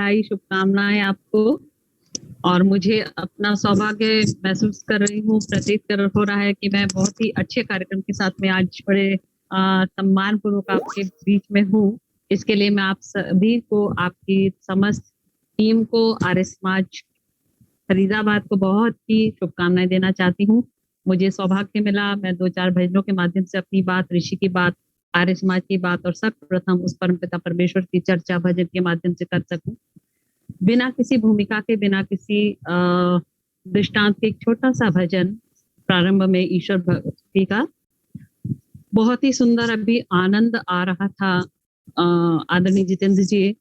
बधाई, शुभकामनाएं आपको। और मुझे अपना सौभाग्य महसूस कर रही हूँ, प्रतीत कर हो रहा है कि मैं बहुत ही अच्छे कार्यक्रम के साथ में आज बड़े सम्मान पूर्वक आपके बीच में हूँ। इसके लिए मैं आप सभी को, आपकी समस्त टीम को, आर्य समाज फरीदाबाद को बहुत ही शुभकामनाएं देना चाहती हूँ। मुझे सौभाग्य मिला, मैं 2-4 भजनों के माध्यम से अपनी बात, ऋषि की बात, आर्य समाज की बात और सर्वप्रथम उस परमपिता परमेश्वर की चर्चा भजन के माध्यम से कर सकूं। बिना किसी भूमिका के, बिना किसी दृष्टांत के, एक छोटा सा भजन प्रारंभ में ईश्वर भक्ति का। बहुत ही सुंदर अभी आनंद आ रहा था। आदरणीय जितेंद्र जी,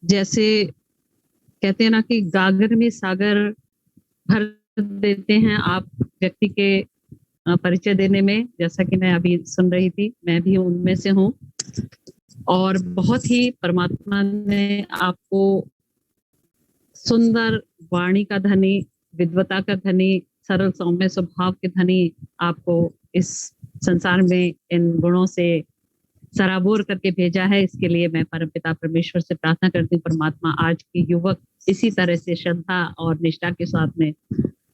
जैसे कहते हैं ना कि गागर में सागर भर देते हैं आप व्यक्ति के परिचय देने में। जैसा कि मैं अभी सुन रही थी, मैं भी उनमें से हूँ। और बहुत ही परमात्मा ने आपको सुंदर वाणी का धनी, विद्वता का धनी, सरल सौम्य स्वभाव के धनी आपको इस संसार में इन गुणों से सराबोर करके भेजा है। इसके लिए मैं परमपिता परमेश्वर से प्रार्थना करती हूँ, परमात्मा आज के युवक इसी तरह से श्रद्धा और निष्ठा के साथ में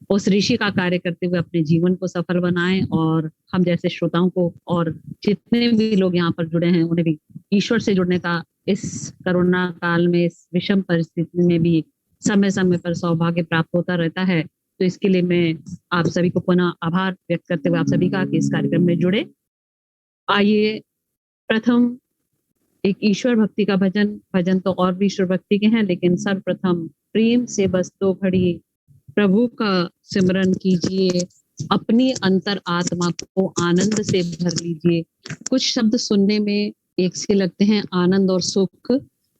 उस ऋषि का कार्य करते हुए अपने जीवन को सफल बनाएं, और हम जैसे श्रोताओं को और जितने भी लोग यहाँ पर जुड़े हैं उन्हें भी ईश्वर से जुड़ने का इस कोरोना काल में, इस विषम परिस्थिति में भी समय समय पर सौभाग्य प्राप्त होता रहता है। तो इसके लिए मैं आप सभी को पुनः आभार व्यक्त करते हुए आप सभी का कि इस कार्यक्रम में जुड़े। आइए प्रथम एक ईश्वर भक्ति का भजन तो और भी ईश्वर भक्ति के हैं, लेकिन सर्वप्रथम प्रेम से बस 2 घड़ी प्रभु का सिमरन कीजिए, अपनी अंतर आत्मा को आनंद से भर लीजिए। कुछ शब्द सुनने में एक से लगते हैं, आनंद और सुख।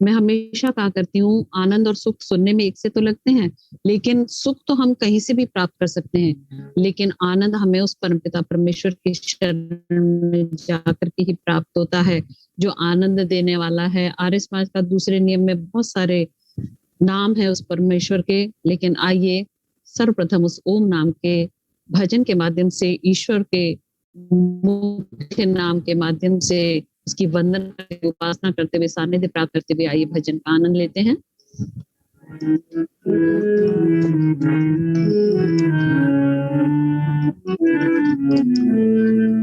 मैं हमेशा कहा करती हूँ, आनंद और सुख सुनने में एक से तो लगते हैं, लेकिन सुख तो हम कहीं से भी प्राप्त कर सकते हैं, लेकिन आनंद हमें उस परमपिता परमेश्वर के शरण में जाकर के ही प्राप्त होता है, जो आनंद देने वाला है। आर्य समाज का दूसरे नियम में बहुत सारे नाम है उस परमेश्वर के, लेकिन आइए सर्वप्रथम उस ओम नाम के भजन के माध्यम से, ईश्वर के मुख्य नाम के माध्यम से उसकी वंदन, उपासना करते हुए, सानिध्य प्राप्त करते हुए आइए भजन का आनंद लेते हैं।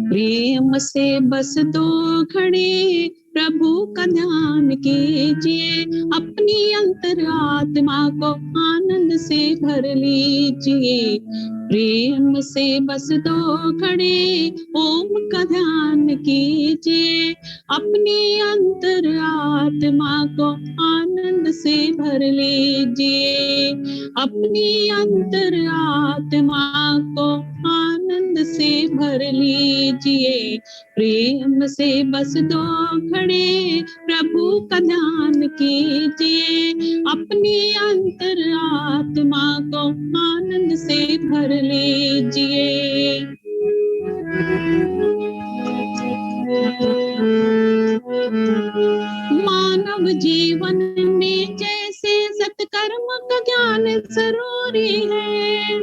प्रेम से बस 2 घड़ी प्रभु का ध्यान कीजिए, अपनी अंतरात्मा को आनंद से भर लीजिए। प्रेम से बस 2 घड़ी ओम का ध्यान कीजिए, अपनी अंतरात्मा को आनंद से भर लीजिए। अपनी अंतरात्मा को आनंद से भर लीजिए। प्रेम से बस 2 घड़ी प्रभु का ध्यान कीजिए, अपनी अंतरात्मा को आनंद से भर लीजिए। मानव जीवन में जैसे सत्कर्म का ज्ञान जरूरी है,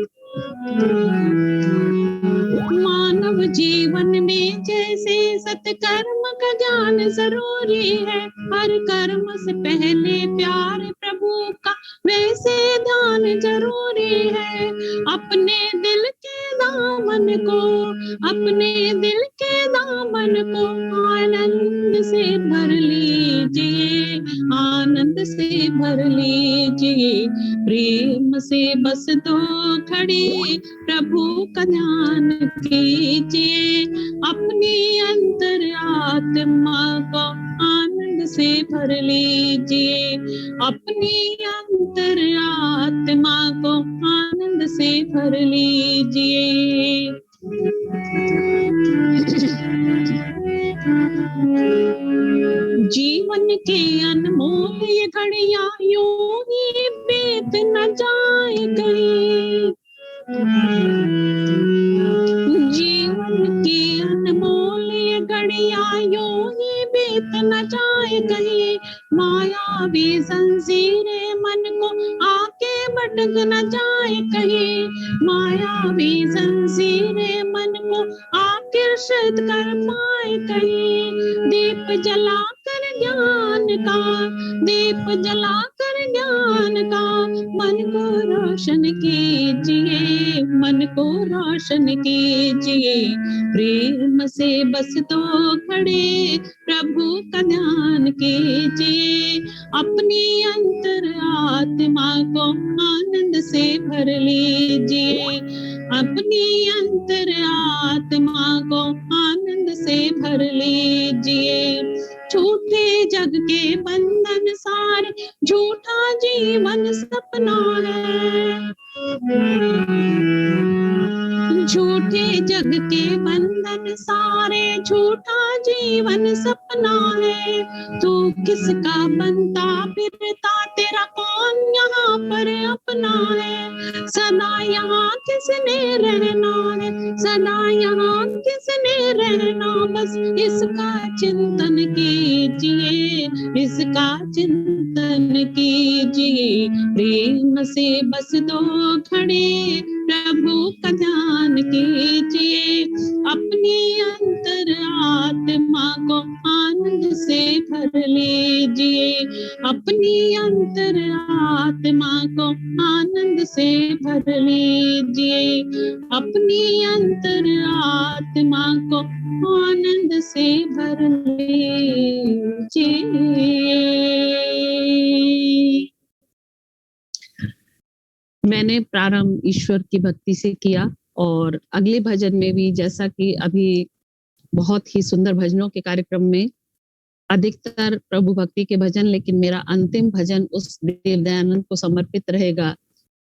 मानव जीवन में जैसे सत्कर्म का ज्ञान जरूरी है, हर कर्म से पहले प्यार प्रभु का वैसे ध्यान जरूरी है। अपने दिल के दामन को, अपने दिल के दामन को आनंद से भर लीजिए, आनंद से भर लीजिए। प्रेम से बस 2 घड़ी प्रभु का ध्यान कीजिए, अपनी अंतरात्मा को आनंद से भर लीजिए। अपनी अंतरात्मा को आनंद से भर लीजिए। जीवन के अनमोल ये घड़ियां यूं ही बीत न जाए कहीं, जीवन की अनमोल ये घड़ियां यूं ही बीत न जाए कहीं। मायावी जंजीरें मन को आके भटक न जाए कहीं, मायावी जंजीरें मन को आकर्षित कर पाए कहीं। दीप जला कर ज्ञान का, दीप जला कर ज्ञान का, मन को रोशन कीजिए, मन को रोशन कीजिए। प्रेम से बस तो खड़े प्रभु का ध्यान कीजिए, अपनी अंतर आत्मा को आनंद से भर लीजिए, अपनी अंतर आत्मा को आनंद से भर लीजिए। झूठे जग के बंधन सारे, झूठा जीवन सपना है, झूठे जग के बंधन सारे, झूठा जीवन सपना है। तू किसका बनता फिरता, तेरा कौन यहाँ पर अपना है। सदा यहाँ किसने रहना है, सदा यहाँ किसने रहना, बस इसका चिंतन कीजिए, इसका चिंतन कीजिए। प्रेम से बस दो खड़े प्रभु का ध्यान कीजिए, अपनी अंतर आत्मा को आनंद से भर लीजिए, अपनी अंतर आत्मा को आनंद से भर लीजिए, अपनी अंतर आत्मा को आनंद से भर लीजिए। मैंने प्रारंभ ईश्वर की भक्ति से किया और अगले भजन में भी, जैसा कि अभी बहुत ही सुंदर भजनों के कार्यक्रम में अधिकतर प्रभु भक्ति के भजन, लेकिन मेरा अंतिम भजन उस देव दयानंद को समर्पित रहेगा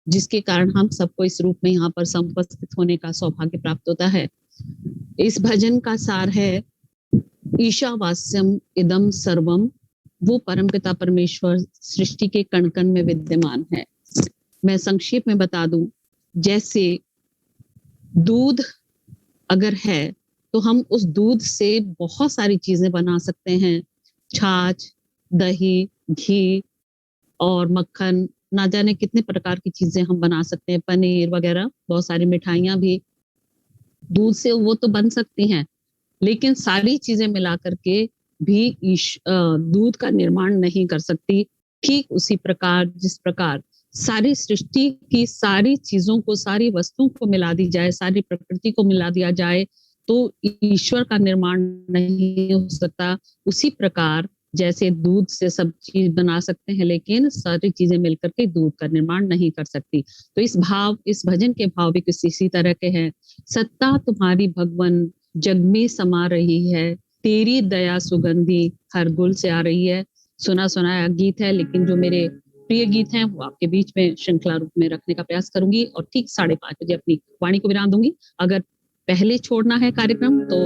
जिसके कारण हम सबको इस रूप में यहाँ पर समुपस्थित होने का सौभाग्य प्राप्त होता है। इस भजन का सार है ईशावास्यम इदम सर्वम, वो परमपिता परमेश्वर सृष्टि के कण कण में विद्यमान है। मैं संक्षेप में बता दूं, जैसे दूध अगर है तो हम उस दूध से बहुत सारी चीजें बना सकते हैं, छाछ, दही, घी और मक्खन, ना जाने कितने प्रकार की चीजें हम बना सकते हैं, पनीर वगैरह, बहुत सारी मिठाइयां भी दूध से वो तो बन सकती हैं, लेकिन सारी चीजें मिला करके भी दूध का निर्माण नहीं कर सकती। ठीक उसी प्रकार जिस प्रकार सारी सृष्टि की सारी चीजों को, सारी वस्तुओं को मिला दी जाए, सारी प्रकृति को मिला दिया जाए तो ईश्वर का निर्माण नहीं हो सकता। उसी प्रकार जैसे दूध से सब चीज बना सकते हैं, लेकिन सारी चीजें मिलकर के दूध का निर्माण नहीं कर सकती। तो इस भजन के भाव भी कुछ इसी तरह के हैं। सत्ता तुम्हारी भगवन जग में समा रही है, तेरी दया सुगंधी हर गुल से आ रही है। सुना सुनाया गीत है, लेकिन जो मेरे प्रिय गीत हैं वो आपके बीच में श्रृंखला रूप में रखने का प्रयास करूंगी और ठीक 5:30 बजे अपनी वाणी को विराम दूंगी। अगर पहले छोड़ना है कार्यक्रम तो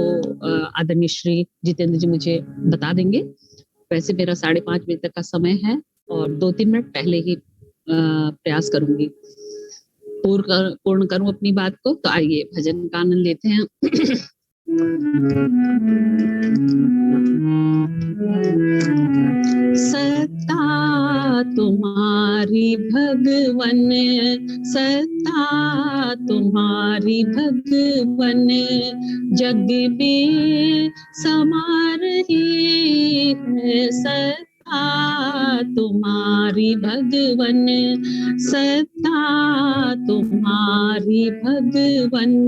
आदरणीय श्री जितेंद्र जी मुझे बता देंगे। वैसे मेरा 5:30 बजे तक का समय है और 2-3 मिनट पहले ही प्रयास करूंगी पूर्ण करूं अपनी बात को। तो आइए भजन का आनंद लेते हैं। सत्ता तुम्हारी भगवन, सत्ता तुम्हारी भगवन, जग में समा रही है। सत्ता तुम्हारी भगवन, सत्ता तुम्हारी भगवन,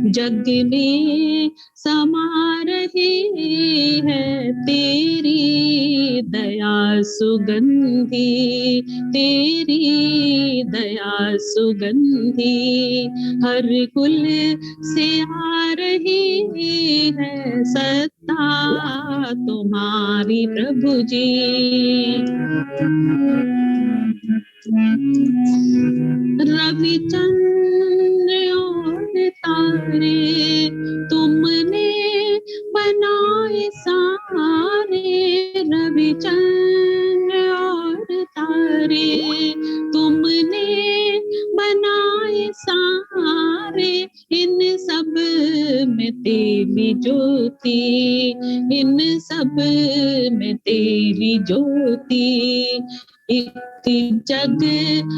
जग में समा रही है। तेरी दया सुगंधी, तेरी दया सुगंधी हर कुल से आ रही है। सत्ता तुम्हारी प्रभु जी, रविचंद्र और तारे तुमने बनाए सारे, रविचंद्र और तारे तुमने बनाए सारे। इन सब में तेरी ज्योति, इन सब में तेरी ज्योति एक जग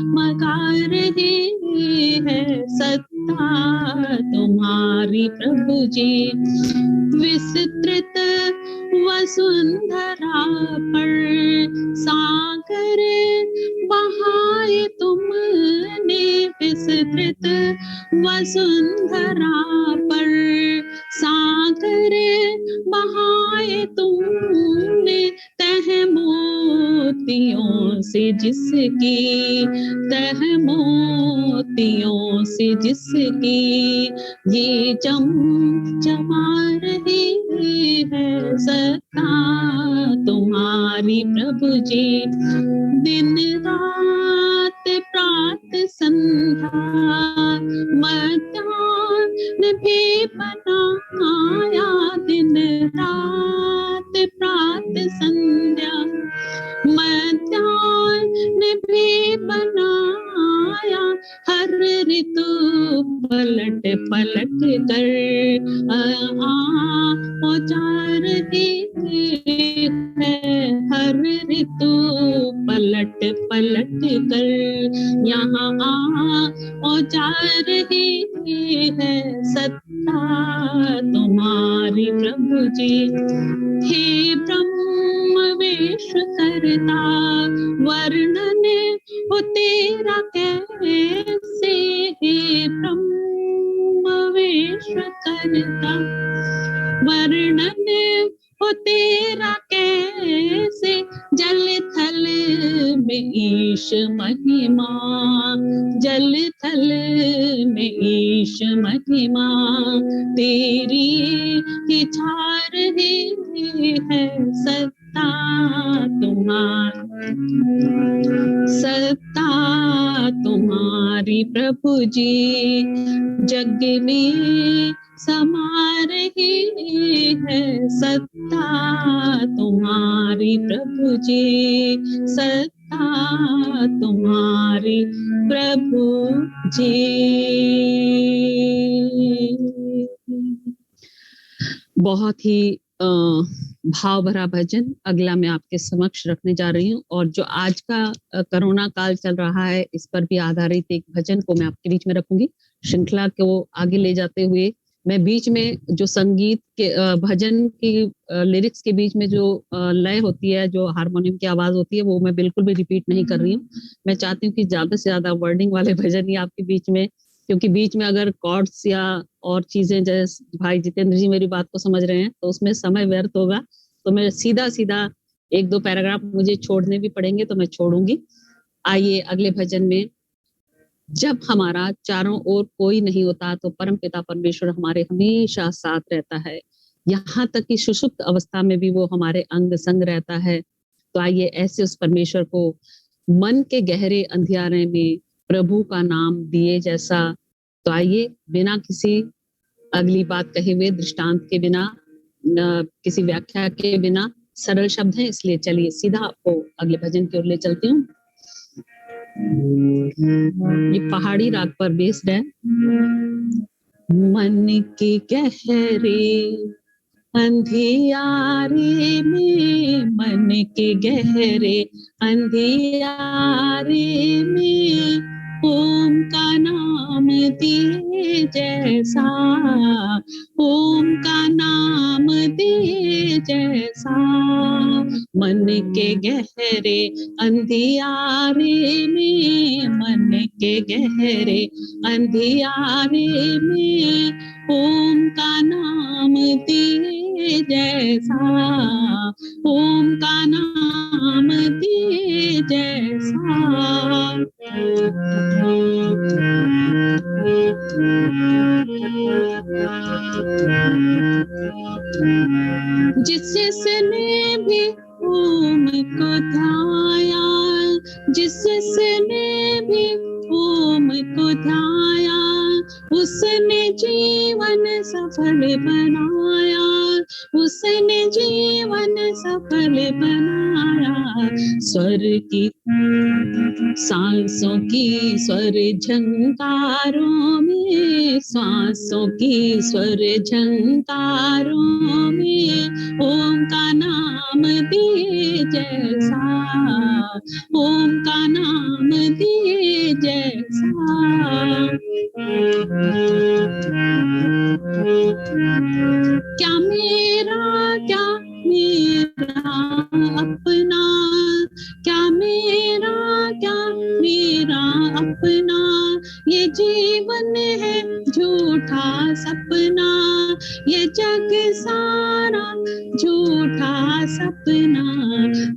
मगा रही है सत्ता तुम्हारी प्रभु जी। विस्तृत वसुंधरा पर सागर बहाए तुमने, विस्तृत वसुंधरा पर सागर बहाए तुमने, तह मोतियों से जिसकी, तह मोतियों से जिसकी ये चमचमा रही है सत्ता तुम्हारी प्रभु जी। दिन रात प्रात संध्या मध्याह्न भी बनाया, दिन रात प्रात संध्या मध्याह्न भी बनाया, हर ऋतु पलट पलट कर औजार है, हर ऋतु पलट पलट कर यहाँ औजार है सत्ता तुम्हारी प्रभु जी। हे ब्रह्म विश्वकर्ता वर्णन हो तेरा कैसे, हे ब्रह्म विश्वकर्ता वर्णन हो तेरा कैसे, जल थल में ईश महिमा, जल थल में ईश महिमा तेरी ही छा रही है सत्ता तुम्हारी, सत्ता तुम्हारी प्रभु जी। जग में समा रही है सत्ता तुम्हारी प्रभु जी, सत्ता तुम्हारी प्रभु जी। बहुत ही भाव भरा भजन अगला मैं आपके समक्ष रखने जा रही हूँ, और जो आज का कोरोना काल चल रहा है इस पर भी आधारित एक भजन को मैं आपके बीच में रखूंगी। श्रृंखला को आगे ले जाते हुए मैं बीच में जो संगीत के भजन की लिरिक्स के बीच में जो लय होती है, जो हारमोनियम की आवाज होती है, वो मैं बिल्कुल भी रिपीट नहीं कर रही हूँ। मैं चाहती हूँ कि ज्यादा से ज्यादा वर्डिंग वाले भजन ही आपके बीच में, क्योंकि बीच में अगर कॉर्ड्स या और चीजें, जैसे भाई जितेंद्र जी मेरी बात को समझ रहे हैं, तो उसमें समय व्यर्थ होगा। तो मैं सीधा सीधा एक दो पैराग्राफ मुझे छोड़ने भी पड़ेंगे तो मैं छोड़ूंगी। आइए अगले भजन में। जब हमारा चारों ओर कोई नहीं होता तो परम पिता परमेश्वर हमारे हमेशा साथ रहता है, यहाँ तक कि सुषुप्त अवस्था में भी वो हमारे अंग संग रहता है। तो आइए ऐसे उस परमेश्वर को मन के गहरे अंधियारे में प्रभु का नाम दिए जैसा। तो आइए बिना किसी अगली बात कहे हुए, दृष्टांत के बिना, किसी व्याख्या के बिना, सरल शब्द हैं इसलिए चलिए सीधा आपको अगले भजन की ओर ले चलती हूँ। ये पहाड़ी राग पर बेस्ड है। मन के गहरे अंधियारे में, मन के गहरे अंधियारे में ओम का नाम दिए जैसा, ओम का नाम दिए जैसा। मन के गहरे अंधियारे में, मन के गहरे अंधियारे में ओम का नाम दिए जैसा, ओम का नाम दिए जैसा। जिसने भी ओम को ध्याया, जिसने भी ओम को ध्याया, उसने जीवन सफल बनाया, उस जिसने जीवन सफल बनाया, स्वर की सांसों की स्वर झंकारों में, सांसों की स्वर झंकारों में ओम का नाम दिए जैसा, ओम का नाम दिए जैसा। क्या मेरा अपना, क्या मेरा अपना, ये जीवन है झूठा सपना, ये जग सारा झूठा सपना।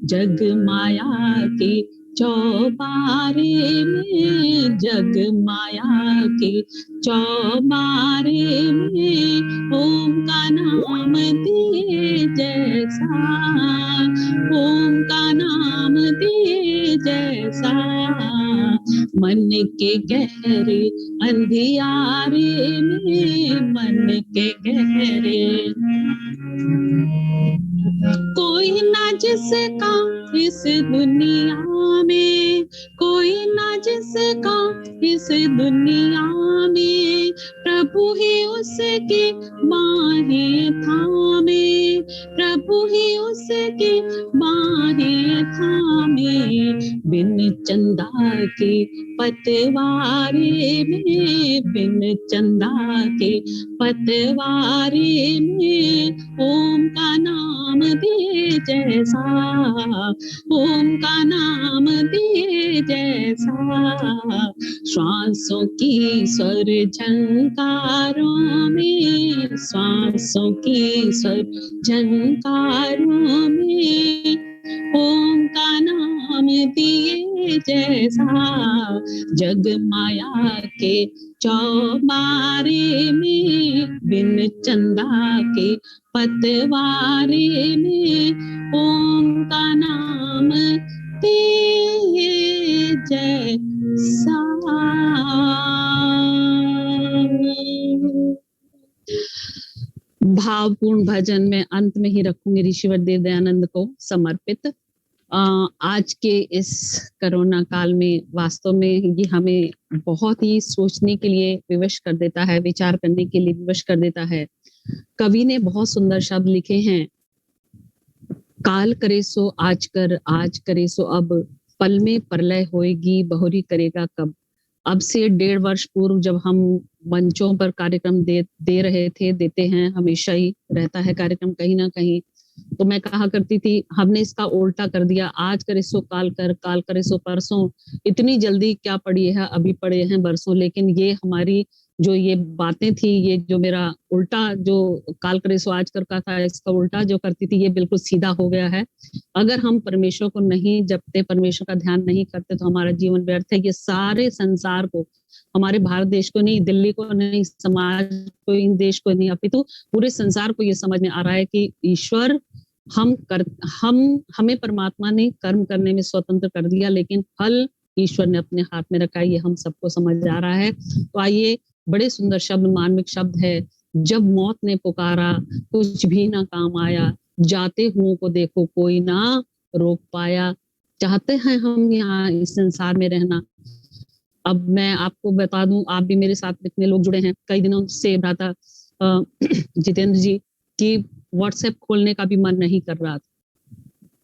जग माया की चौबारे में, जग माया की चौबारे में ओम का नाम दिए जैसा, ओम का नाम दिए जैसा। मन के गहरे अंधियारे में, मन के गहरे कोई ना जिसका इस दुनिया में, कोई ना जिसका इस दुनिया में, प्रभु ही उसकी बाहें थामे, प्रभु ही उसकी बाहें थामे। बिन चंदा के पतवारे में, बिन चंदा के पतवारे में ओम का नाम दिए जैसा, ओम का नाम दिए जैसा। श्वासों की स्वर झंकारों में, श्वासों की स्वर झंकारों में ओम का नाम दिए जैसा। जग माया के चौबारे में, बिन चंदा के पतवारे में ओम का नाम दिए जैसा। भावपूर्ण भजन में अंत में ही रखूंगी ऋषिवर देव दयानंद को समर्पित। आज के इस कोरोना काल में वास्तव में ये हमें बहुत ही सोचने के लिए विवश कर देता है, विचार करने के लिए विवश कर देता है। कवि ने बहुत सुंदर शब्द लिखे हैं, काल करे सो आज कर, आज करे सो अब, पल में प्रलय होएगी बहुरी करेगा कब। अब से 1.5 वर्ष पूर्व जब हम मंचों पर कार्यक्रम दे रहे थे, देते हैं, हमेशा ही रहता है कार्यक्रम कहीं ना कहीं, तो मैं कहा करती थी हमने इसका उल्टा कर दिया, आज करे सो काल कर, काल करे सो परसों, इतनी जल्दी क्या पड़ी है, अभी पड़े हैं बरसों। लेकिन ये हमारी जो ये बातें थी, ये जो मेरा उल्टा जो काल करे सो आज कर का था, इसका उल्टा जो करती थी, ये बिल्कुल सीधा हो गया है। अगर हम परमेश्वर को नहीं जपते, परमेश्वर का ध्यान नहीं करते, तो हमारा जीवन व्यर्थ है। ये सारे संसार को, हमारे भारत देश को नहीं, दिल्ली को नहीं, समाज को, इन देश को नहीं, अपितु पूरे संसार को ये समझ में आ रहा है कि ईश्वर हमें परमात्मा ने कर्म करने में स्वतंत्र कर दिया, लेकिन फल ईश्वर ने अपने हाथ में रखा है, ये हम सबको समझ आ रहा है। तो आइए, बड़े सुंदर शब्द, मार्मिक शब्द है, जब मौत ने पुकारा कुछ भी ना काम आया, जाते हुओं को देखो कोई ना रोक पाया। चाहते हैं हम यहाँ इस संसार में रहना। अब मैं आपको बता दूं, आप भी मेरे साथ इतने लोग जुड़े हैं कई दिनों से, भ्राता जितेंद्र जी, कि व्हाट्सएप खोलने का भी मन नहीं कर रहा था।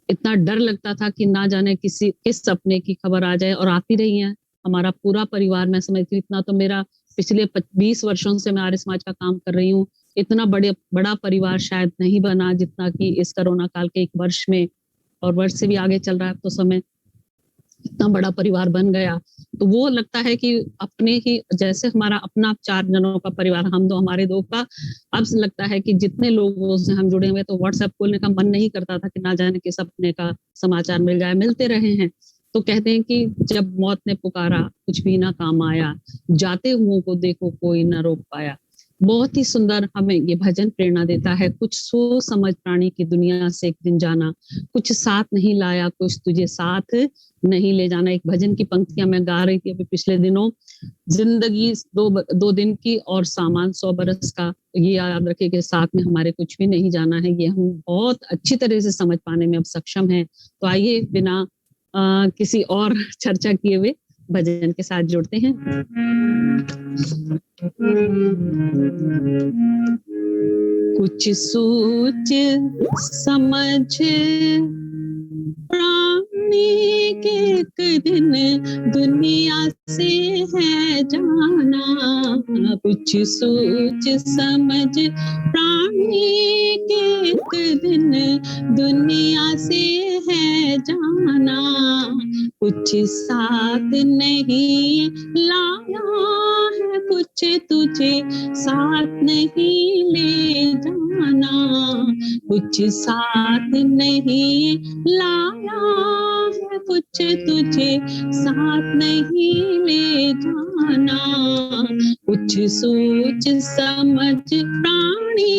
इतना डर लगता था कि ना जाने किस सपने की खबर आ जाए, और आती रही है। हमारा पूरा परिवार, मैं समझती हूँ इतना तो मेरा पिछले 20 वर्षों से मैं आर्य समाज का काम कर रही हूँ, इतना बड़ा परिवार शायद नहीं बना जितना कि इस कोरोना काल के 1 वर्ष में, और वर्ष से भी आगे चल रहा है तो समय, इतना बड़ा परिवार बन गया। तो वो लगता है कि अपने ही जैसे हमारा अपना 4 जनों का परिवार, हम दो हमारे 2 का, अब लगता है कि जितने लोगों से हम जुड़े हुए, तो व्हाट्सएप खोलने का मन नहीं करता था कि ना जाने किस अपने का समाचार मिल जाए, मिलते रहे हैं। तो कहते हैं कि जब मौत ने पुकारा कुछ भी ना काम आया, जाते हुओं को देखो कोई ना रोक पाया। बहुत ही सुंदर हमें ये भजन प्रेरणा देता है। कुछ सोच समझ प्राणी की दुनिया से एक दिन जाना, कुछ साथ नहीं लाया, कुछ तुझे साथ नहीं ले जाना। एक भजन की पंक्तियां मैं गा रही थी अभी पिछले दिनों, जिंदगी दो दिन की और सामान 100 बरस का। ये याद रखे कि साथ में हमारे कुछ भी नहीं जाना है। ये हम बहुत अच्छी तरह से समझ पाने में अब सक्षम हैं। तो आइए बिना किसी और चर्चा किए हुए भजन के साथ जुड़ते हैं। कुछ सोच समझ प्राणी के एक दिन दुनिया से है जाना, कुछ सोच समझ प्राणी के एक दिन दुनिया से है जाना, कुछ साथ नहीं लाया है, कुछ तुझे साथ नहीं ले जाना, कुछ साथ नहीं लाया है, कुछ तुझे साथ नहीं ले जाना, कुछ सोच समझ प्राणी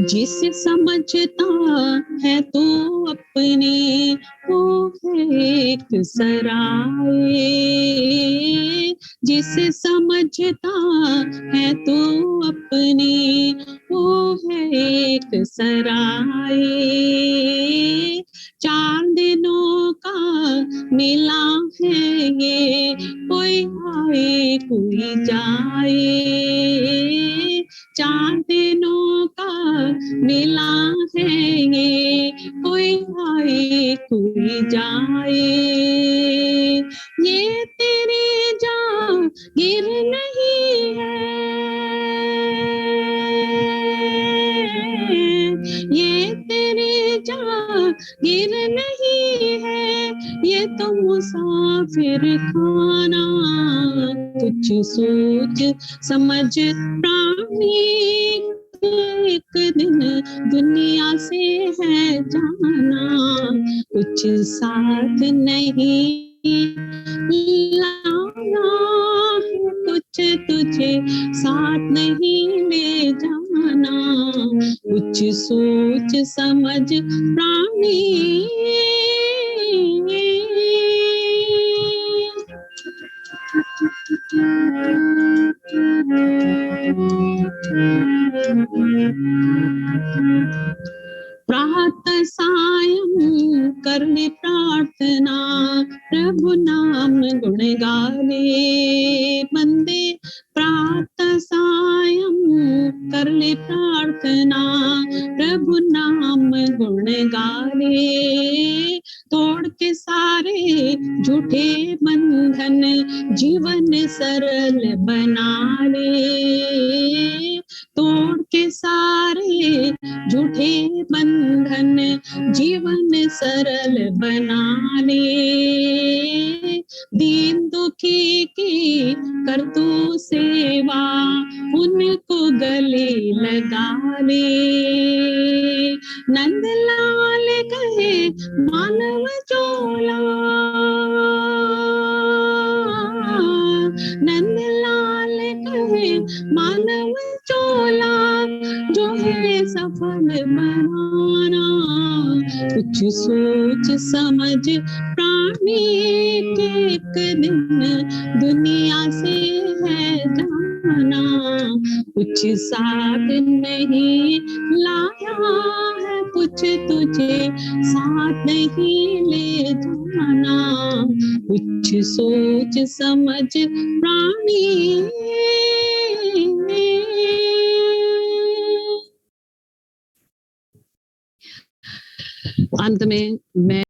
जिसे समझता है तो अपने वो है एक सराय, जिसे समझता है तो अपने वो है एक सराय, 4 दिनों का मिला है ये, कोई आए कोई जाए, 4 दिनों का मिला है ये, कोई आए कोई जाए, ये तेरी जागीर नहीं है, ये तेरी जागीर नहीं है, ये तो मुसाफिर खाना, कुछ सोच समझ प्राणी एक दिन दुनिया से है जाना, कुछ साथ नहीं लाना, कुछ तुझे साथ नहीं ले जाना, कुछ सोच समझ प्राणी प्रातः सायं करने प्रार्थना, प्रभु नाम गुण गावे बंदे, प्रातः सायं करने प्रार्थना, प्रभु नाम गुण गावे, तोड़ के सारे झूठे बंधन जीवन सरल बना ले, तोड़ के सारे झूठे बंधन जीवन सरल बना ले, दीन दुखी की कर तू सेवा, उनको गले लगा ले, नंदलाल कहे मानव चोला, नंदलाल कहे मानव चोला, जो है सफल बनाना, कुछ सोच समझ प्राणी के एक दिन दुनिया से है जाना, कुछ साथ नहीं लाया है, कुछ तुझे साथ नहीं ले जाना, कुछ सोच समझ प्राणी। अंत में मैं